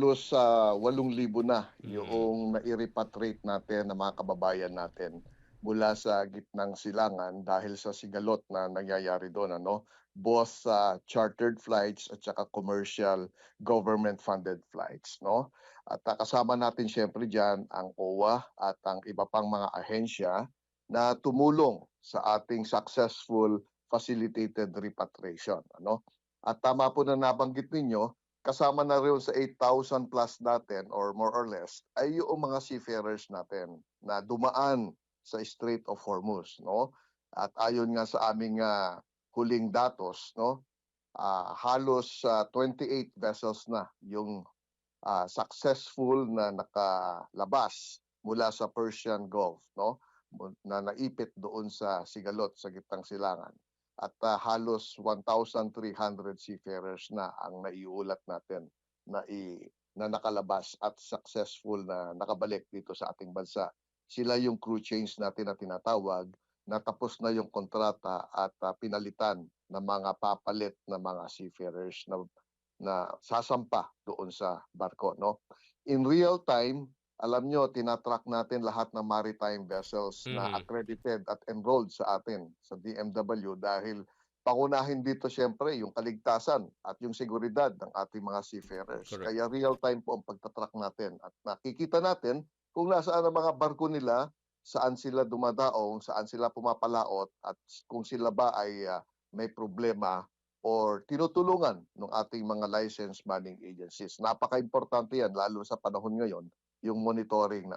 halos 8,000 na Mm. yung nai-repatriate natin na mga kababayan natin mula sa gitnang silangan dahil sa sigalot na nangyayari doon, ano? Both sa chartered flights at saka commercial government-funded flights, no? At kasama natin siyempre diyan ang OWA at ang iba pang mga ahensya na tumulong sa ating successful facilitated repatriation, ano? At tama po na nabanggit ninyo, kasama na rin sa 8,000 plus natin or more or less ay yung mga seafarers natin na dumaan sa Strait of Hormuz, no? At ayon nga sa aming huling datos, no, halos 28 vessels na yung successful na nakalabas mula sa Persian Gulf, no, na naipit doon sa sigalot sa gitnang silangan. At halos 1,300 seafarers na ang naiulat natin na, na nakalabas at successful na nakabalik dito sa ating bansa. Sila yung crew change natin na tinatawag na tapos na yung kontrata at pinalitan ng mga papalit na mga seafarers na sasampa doon sa barko, no? In real time, alam nyo, tinatrack natin lahat ng maritime vessels na Mhm. accredited at enrolled sa atin sa DMW dahil pangunahin dito siyempre yung kaligtasan at yung seguridad ng ating mga seafarers. Correct. Kaya real time po ang pagtatrack natin at nakikita natin kung nasaan ang mga barko nila, saan sila dumadaong, saan sila pumapalaot at kung sila ba ay may problema or tinutulungan ng ating mga licensed manning agencies. Napaka-importante yan lalo sa panahon ngayon, yung monitoring ng